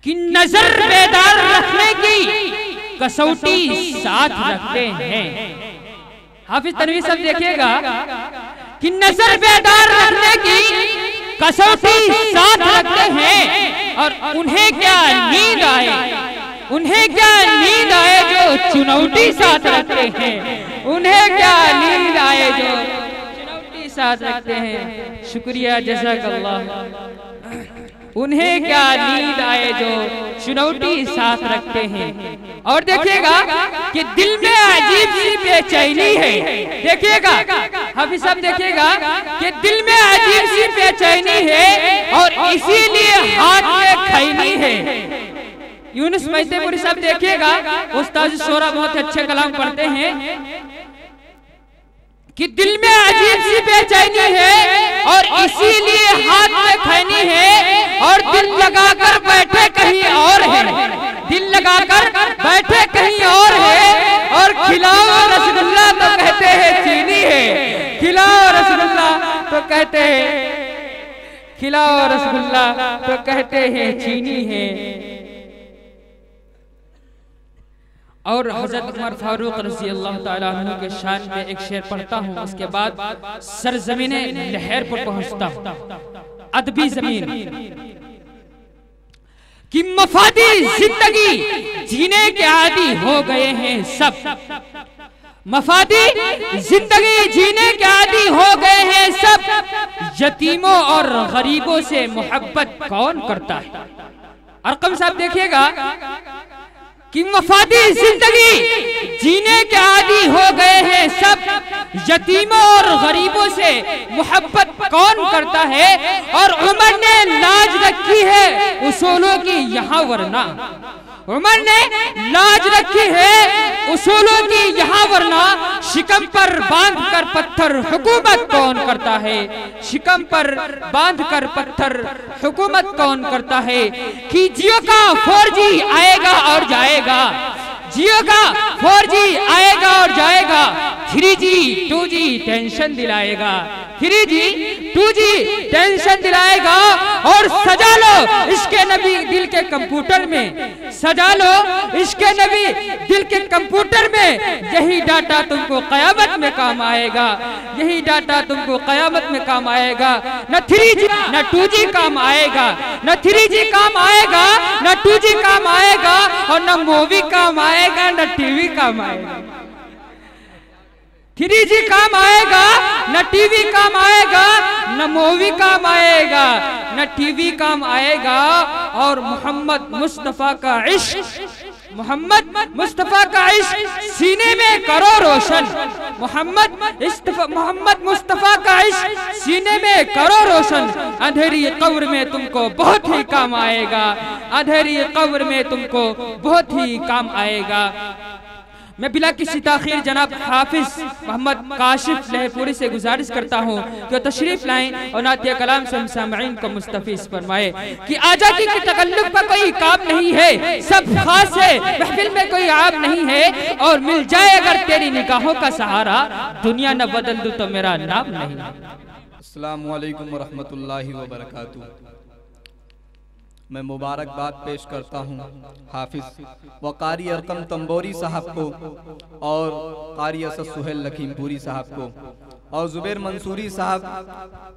कि नजर बेदार रखने की कसौटी साथ रखते हैं। हाफिज तनवीर साहब देखिएगा कि नजर बेदार रखने की कसौटी साथ रखते हैं और उन्हें क्या नींद आए जो चुनौती साथ रखते हैं, उन्हें क्या नींद आए जो चुनौती साथ रखते हैं। शुक्रिया जज़ाकल्लाह। उन्हें क्या नींद आए जो चुनौती साथ रखते हैं। और देखिएगा कि दिल में अजीब सी बेचैनी है। देखिएगा हाफिज साहब, देखिएगा कि दिल में अजीब सी बेचैनी है और इसीलिए हाथ में खैनी है। यूनुस मैतेपुरी साहब देखिएगा, उस्ताद शोरा बहुत अच्छे कलाम पढ़ते हैं कि दिल में अजीब सी बेचैनी है और इसीलिए हाथ में खैनी है और दिल लगाकर बैठे कहीं और है, दिल लगाकर बैठे कहीं और है। और खिलाओ रसगुल्ला तो कहते हैं चीनी है, खिलाओ रसगुल्ला तो कहते हैं, खिलाओ रसगुल्ला तो कहते हैं चीनी है। और हजरत उमर फारूक रज़ी अल्लाह ताला अन्हु के शान में एक शेर पढ़ता हूँ, उसके बाद सरजमीने लहर पर पहुँचता हूँ। अदबी जमीन कि मफादी जिंदगी जीने के आदी हो गए हैं सब, मफादी जिंदगी जीने के आदी हो गए हैं सब। यतीमों और गरीबों से मोहब्बत कौन करता है। अरकम साहब देखिएगा कि मफादी जिंदगी जीने के आदी हो गए हैं सब, यतीमों और गरीबों से मोहब्बत कौन करता है। और उमर ने लाज रखी है उसूलों की यहाँ वरना, उमर ने लाज रखी है उसूलों की यहाँ वरना। शिकम पर बांध कर पत्थर हुकूमत कौन करता है, शिकम पर बांध कर पत्थर हुकूमत कौन करता है। कि जियो का 4G आएगा और जाएगा, जियो का 4G आएगा और जाएगा, 3G 2G टेंशन दिलाएगा, 3G 2G टेंशन दिलाएगा। और सजा लो इसके नबी दिल के कंप्यूटर में, सजा लो इसके नबी दिल के कंप्यूटर में। यही डाटा तुमको कयामत में काम आएगा, यही डाटा तुमको कयामत में काम आएगा। न 3G न 2G काम आएगा, न 3G काम आएगा, न 2G काम आएगा, और न मूवी काम आएगा, न टीवी काम आएगा। 3G काम आएगा, न टीवी काम आएगा, न मूवी काम आएगा, न टीवी काम आएगा। और मोहम्मद मुस्तफा का इश्क, मोहम्मद मुस्तफा का इश्क सीने में करो रोशन, मोहम्मद मुस्तफा का इश्क सीने में करो रोशन। अंधेरी कब्र में तुमको बहुत ही काम आएगा, अंधेरी कब्र में तुमको बहुत ही काम आएगा। मैं बिला किसी ताखीर जनाब हाफिज मोहम्मद काशिफ लहपुरी से गुजारिश करता हूँ कि तशरीफ लाएं और नातिया कलाम से हम सामईन को मुस्तफीज फरमाए कि आजादी के तकल्लुफ का कोई काम नहीं है, सब खास है, महफिल में कोई आम नहीं है। और मिल जाए अगर तेरी निगाहों का सहारा, दुनिया न बदल दूं तो मेरा नाम नहीं। अस्सलामु अलैकुम व रहमतुल्लाहि व बरकातुहू। मैं मुबारकबाद पेश करता हूँ हाफिज व कारी अरकम तंबोरी साहब को और कारी असद सुहेल लखीमपुरी साहब को और जुबैर मंसूरी साहब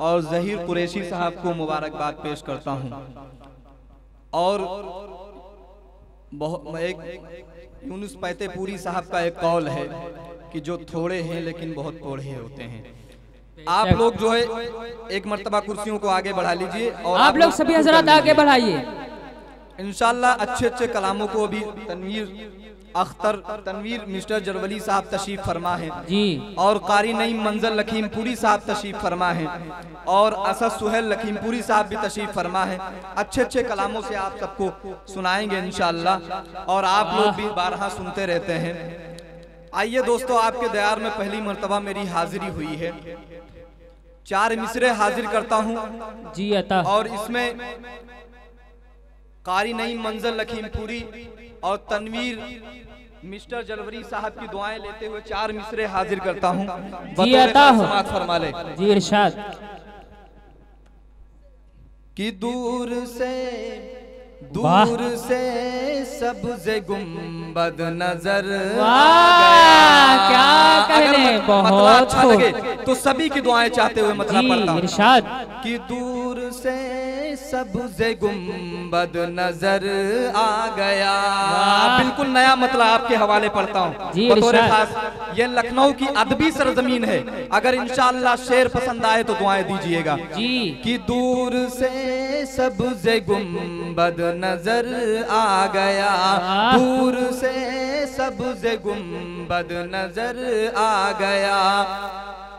और जहीर कुरैशी साहब को मुबारकबाद पेश करता हूँ। और एक यूनुस मैतेपुरी साहब का एक कौल है कि जो थोड़े हैं लेकिन बहुत थोड़े होते हैं। आप लोग जो है एक मर्तबा कुर्सियों को आगे बढ़ा लीजिए और आप लोग सभी हजरात आगे बढ़ाइए। इंशाल्लाह अच्छे अच्छे कलामों को अभी तनवीर मिस्टर जरवली साहब तशरीफ फरमा है जी, और कारी नईम मंजर लखीमपुरी साहब तशरीफ फरमा है, और असद सुहेल लखीमपुरी साहब भी तशरीफ फरमा है। अच्छे अच्छे कलामों से आप सबको सुनाएंगे इंशाल्लाह, और आप लोग भी बारहा सुनते रहते हैं। आइए दोस्तों, आपके दयार में पहली मर्तबा मेरी हाजिरी हुई है। 4 मिसरे हाजिर करता हूँ जी अता। और इसमें कारी नईम मंजर लखीमपुरी और तनवीर मिस्टर जलवरी साहब की दुआएं लेते हुए 4 मिसरे हाजिर करता हूँ। जी अता हो, फरमा ले जी इरशाद। कि दूर से दूर से सबज गुंबद नजर क्या कहने, बहुत अच्छा लगे तो सभी की दुआएं चाहते हुए मतलब पढ़ता हूं इरशाद कि दूर से सबज गुंबद नजर आ गया। बिल्कुल नया मतलब आपके हवाले पढ़ता हूँ बतौर खास। ये लखनऊ की अदबी सरजमीन है, अगर इंशाअल्लाह शेर पसंद आए तो दुआएं दीजिएगा कि दूर से सबज गुंबद नजर आ गया, दूर से सबज गुंबद नजर आ गया।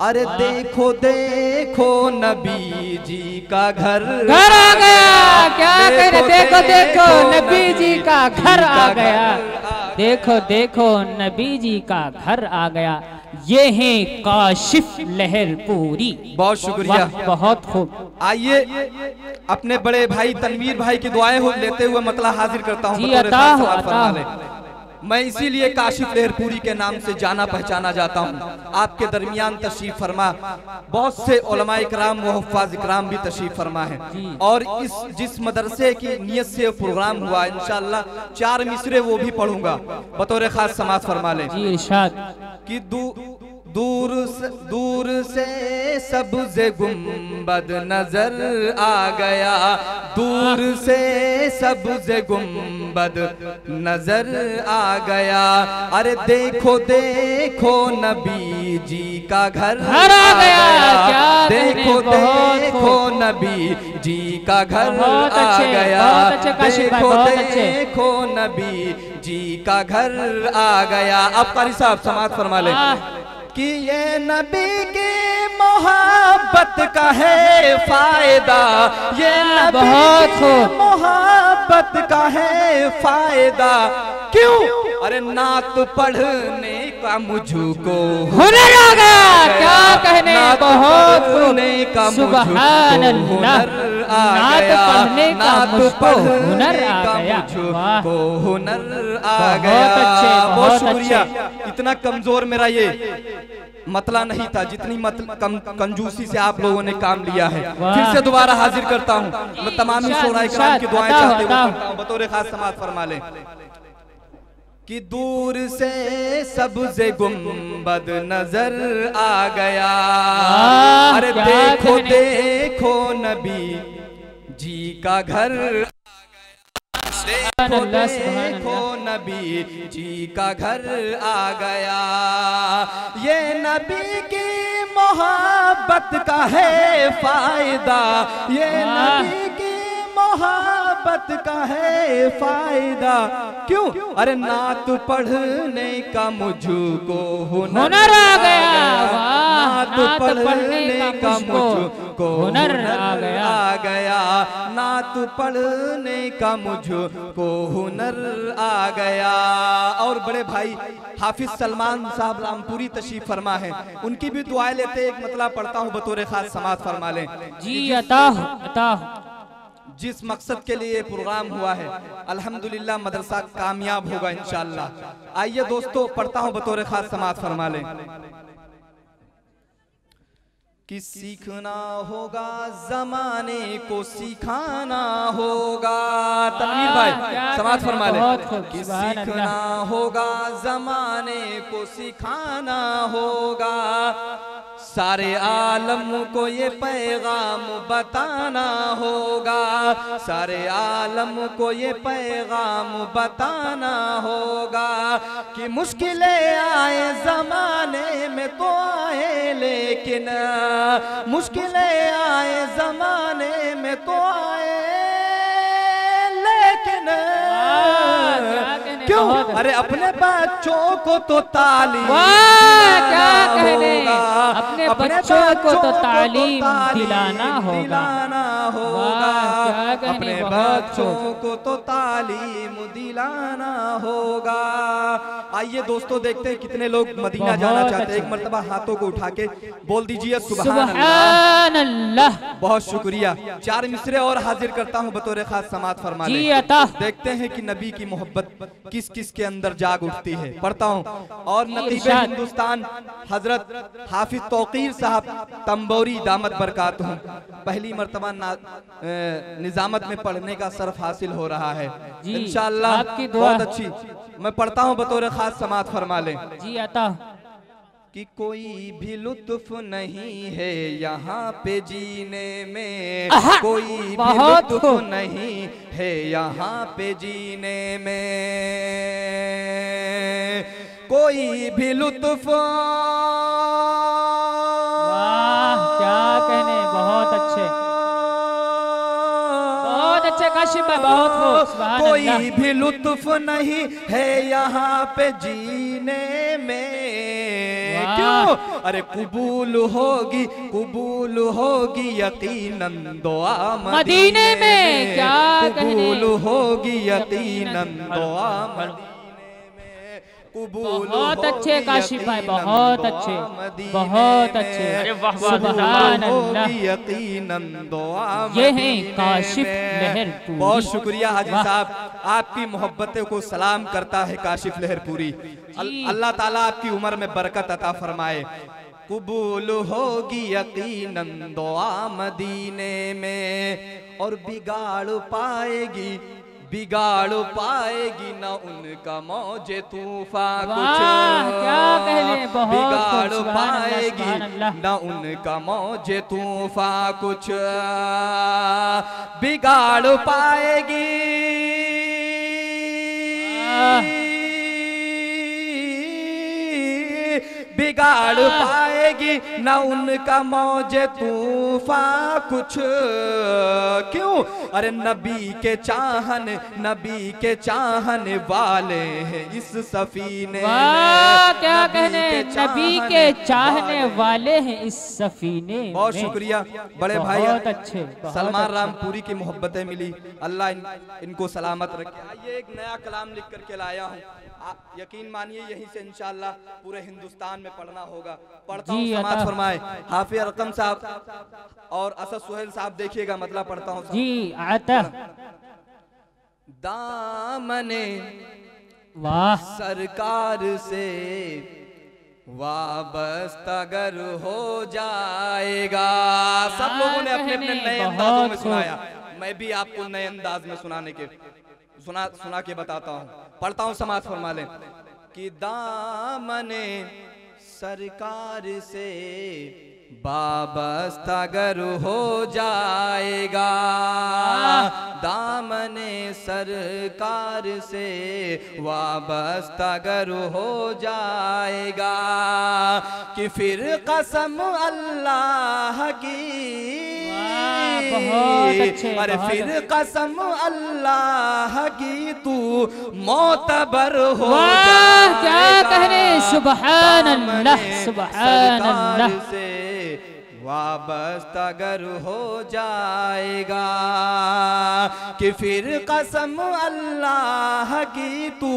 अरे देखो देखो नबी जी का घर आ गया। क्या कहने, देखो देखो नबी जी का घर आ गया, देखो देखो नबी जी का घर आ गया। ये है काशिफ लहरपुरी। बहुत शुक्रिया, बहुत खूब। आइए अपने बड़े भाई तनवीर भाई की दुआएं लेते हुए मतलब हाजिर करता हूँ। मैं इसीलिए काशिफ लहरपुरी के नाम से जाना पहचाना जाता हूँ। आपके दरमियान तशरीफ फरमा बहुत से उलमा इकराम व हुफ्फाज इकराम भी तशरीफ फरमा है, और इस जिस मदरसे की नियत से प्रोग्राम हुआ इंशाअल्लाह 4 मिसरे वो भी पढ़ूंगा बतौर खास समाअत फरमा ले कि दूर से सबज गुंबद नजर आ गया, दूर से सबज गुंबद नजर आ गया। अरे देखो देखो नबी जी का घर आ गया, देखो देखो नबी जी का घर आ गया, देखो देखो नबी जी का घर आ गया। अब कारी साहब समाअत फरमा ले कि ये नबी की मोहब्बत का है फायदा, ये नबी की मोहब्बत का है फायदा। क्यों? अरे नात पढ़ने का मुझको हुनर आ गया। क्या कहने, बहुत पढ़ने का सुभान अल्लाह, नात पढ़ने का मुझको हुनर आ गया, मुझको हुनर आ गया। बहुत शुक्रिया। इतना कमजोर मेरा ये मतला नहीं था जितनी कंजूसी से आप लोगों ने काम लिया है। फिर से दोबारा हाजिर करता हूँ, मैं तमाम शोरा इकराम की दुआएं चाहते हुए बतौर खास समाअत फरमा ले कि दूर से सबज गुंबद नजर आ गया। अरे देखो देखो नबी जी का घर, देखो देखो नबी जी का घर आ गया। ये नबी की मोहब्बत का है फायदा, ये नबी की मोहब्बत का है फायदा। क्यों? अरे नात पढ़ने का मुझको हुनर आ गया, नात पढ़ने का मुझको हुनर आ गया, नात पढ़ने का मुझको हुनर आ गया। और बड़े भाई हाफिज सलमान साहब रामपुरी तशरीफ फरमा है, उनकी भी दुआएं लेते एक मतलब पढ़ता हूँ बतौर खास समाअत फरमा लें जी। अता जिस मकसद के लिए प्रोग्राम हुआ है अल्हम्दुलिल्लाह मदरसा कामयाब होगा इंशाअल्लाह। आइए दोस्तों पढ़ता हूँ बतौर खास समाअत फरमा लें कि सीखना होगा जमाने को सिखाना होगा। तनवीर भाई समाअत फरमा ले कि सीखना होगा जमाने को सिखाना होगा, सारे आलम को ये पैगाम बताना होगा, सारे आलम को ये पैगाम बताना होगा कि मुश्किलें आए जमाने में तो आए, लेकिन मुश्किलें आए जमाने में तो आए, लेकिन क्यों? अरे अपने बच्चों को तो तालीम अपने बच्चों को तो तालीम दिलाना होगा, अपने बच्चों को तो तालीम दिलाना होगा। आइए दोस्तों देखते हैं कितने लोग मदीना जाना चाहते हैं। एक मर्तबा हाथों को उठा के बोल दीजिए सुभान अल्लाह। बहुत शुक्रिया। 4 मिसरे और हाजिर करता हूँ बतौर खास समाअत फरमा लें। देखते हैं कि नबी की मोहब्बत किस किस के अंदर जाग उठती है। पढ़ता हूँ। और नतीबे हिंदुस्तान हजरत हाफिज तौकीर साहब तंबोरी दामत बरकातहू पहली मर्तबा निजामत में पढ़ने का शर्फ हासिल हो रहा है इंशाअल्लाह। बहुत अच्छी मैं पढ़ता हूँ, बतौर खास समात फरमा लें जी अता। कि कोई भी लुत्फ नहीं है यहाँ पे जीने में, कोई भी लुत्फ नहीं है यहाँ पे जीने में, कोई भी लुत्फ। क्या कहने, बहुत अच्छे, बहुत अच्छे काशिफ भाई, बहुत खूब। कोई भी लुत्फ नहीं है यहाँ पे जीने में, क्यों? अरे कबूल होगी यकीनन दुआ मदीने में। क्या कबूल होगी यकीनन दुआ बहुत अच्छे काशिफ भाई, बहुत अच्छे, बहुत अच्छे। सुभान अल्लाह, ये हैं काशिफ लहरपुरी। बहुत शुक्रिया हाजी साहब, आपकी मोहब्बतों को सलाम करता है काशिफ लहरपुरी। अल्लाह ताला आपकी उम्र में बरकत अता फरमाए। कबूल होगी यकीनन दुआ मदीने में, और बिगाड़ पाएगी न उनका मौजे तूफान कुछ, क्या कहने, बिगाड़ पाएगी न उनका मौजे तूफान कुछ, बिगाड़ पाएगी बिगाड़ पाएगी न उनका मौजे तूफान कुछ, क्यों? अरे नबी के चाहने वाले हैं इस सफीने में। क्या कहने, नबी के चाहने वाले हैं इस सफीने में। बहुत शुक्रिया बड़े भाई, बहुत अच्छे। सलमान रामपुरी की मोहब्बतें मिली, अल्लाह इनको सलामत रखे। आइए एक नया कलाम लिख करके लाया हूँ, यकीन मानिए यहीं से इंशाअल्लाह पूरे हिंदुस्तान में पढ़ना होगा। पढ़ता हूँ, समाअत फरमाए। हाफिज अरकम साहब और असद सुहेल साहब देखिएगा, मतलब पढ़ता हूँ जी आता। दामने वाह सरकार से वाबस्ता अगर हो जाएगा। सब लोगों ने अपने अपने नए अंदाजों में सुनाया, मैं भी आपको नए अंदाज में सुना के बताता हूँ। पढ़ता हूँ, समाअत फरमा लें। कि दामने सरकार से वाबस्ता अगर हो जाएगा, दामने सरकार से वाबस्ता अगर हो जाएगा, कि फिर कसम अल्लाह की, अरे फिर कसम अल्लाह की तू मोतबर हो जाएगा। क्या कहने, सुभान अल्लाह, सुभान अल्लाह से वाबस्ता अगर हो जाएगा, कि फिर कसम अल्लाह की तू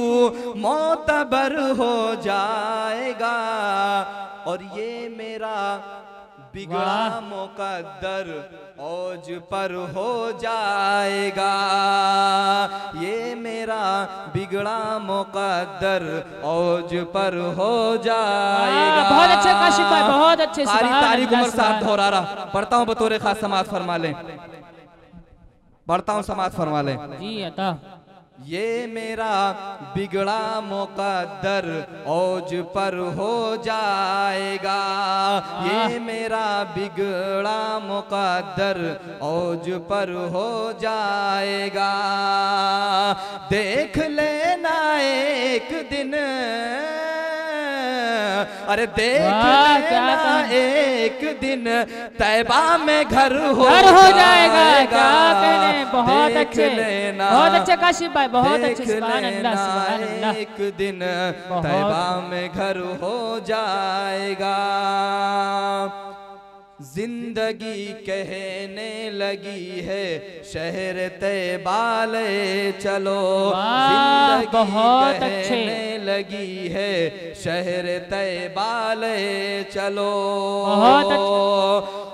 मोतबर हो जाएगा, और ये मेरा बिगड़ा मुकद्दर औज पर हो जाएगा, ये मेरा बिगड़ा मुकद्दर औज पर हो जाएगा। बहुत अच्छे काशिफ भाई, बहुत अच्छे। तारीख उमर साहब दोहरारा पढ़ता हूँ, बतौर खास समाअत फरमा लें। पढ़ता हूँ, समाअत फरमा लें जी अता। ये मेरा बिगड़ा मुकद्दर औज पर हो जाएगा, ये मेरा बिगड़ा मुकद्दर औज पर हो जाएगा, देख लेना एक दिन, अरे देख लेना एक दिन तैबा में घर हो जाएगा। क्या कहने, बहुत अच्छे, बहुत अच्छे काशिफ भाई, बहुत अच्छे। सुभान अल्लाह, सुभान अल्लाह। एक दिन तैबा में घर हो जाएगा, जिंदगी कहने लगी है शहर तैबा ले चलो, जिंदगी कहने लगी है शहर तैबा ले चलो,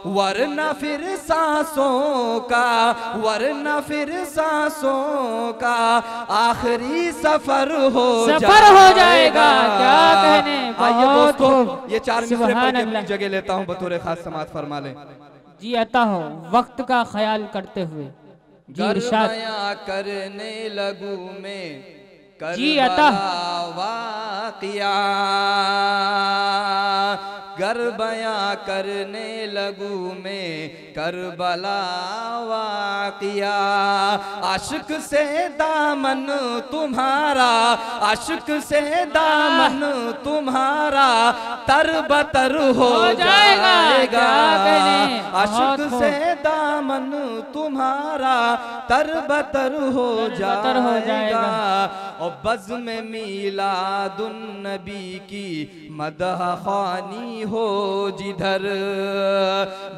वरना फिर सांसों का, वरना फिर सांसों का आखिरी सफर हो जाएगा। क्या कहने, बहुत खूब। ये 4 मिसरे सुभान पढ़ के अल्लाह। अपनी जगह लेता हूँ, बतौर खास समाअत फरमा लें। जी अता हो वक्त का ख्याल करते हुए जी इरशाद। बयां करने लगूं मैं जी अता। करबला वाक़िया, गर बयां करने लगूं मैं करबला वाक़िया। आशिक से दामन तुम्हारा, आशिक से दामन तुम्हारा तरबतर हो जाएगा। आशिक से दामन तुम्हारा तरबतर हो जाएगा। और बज़्म मीलादुन नबी की मदह ख़ानी हो जिधर,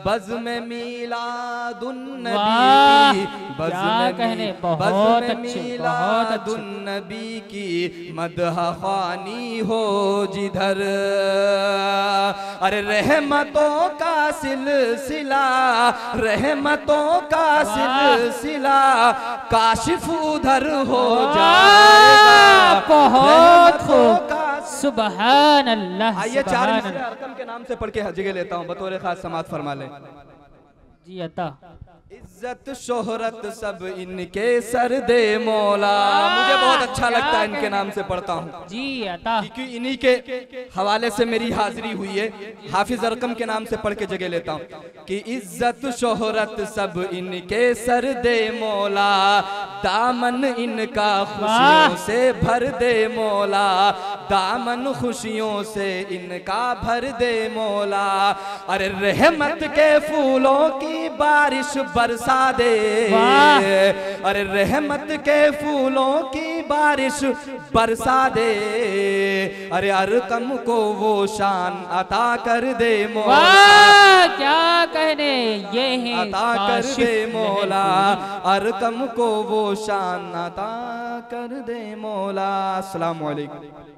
बज़्म मीलादुन नबी की, बज़्म मीलादुन नबी की मदह ख़ानी हो जिधर। अरे रहमतों का सिलसिला, रहमतों का सिलसिला काशिफ उधर हो जाएगा। बहुत खूब, सुभान अल्लाह। आइए 4 मिसरे अरकम के नाम से पढ़ के जगह लेता हूँ, बतौर खास समाअत फरमा लें। जी अता। इज्जत शोहरत सब इनके सर दे मौला। मुझे बहुत अच्छा लगता है इनके नाम से पढ़ता हूँ जी अता, क्योंकि इन्हीं के हवाले से मेरी हाजिरी हुई है। हाफिज अरकम के नाम से पढ़ के जगह लेता हूँ कि इज्जत शोहरत सब इनके सर दे मौला, दामन इनका खुशियों से भर दे मौला, दामन खुशियों से इनका भर दे मौला। अरे रहमत के फूलों की बारिश बरसा दे, अरे रहमत के फूलों की बारिश बरसा दे। अरे अरकम को वो शान अता कर दे मौला। क्या कहने, ये है अता कर दे मौला, अरकम को वो शान अता कर दे मौला। अस्सलाम वालेकुम।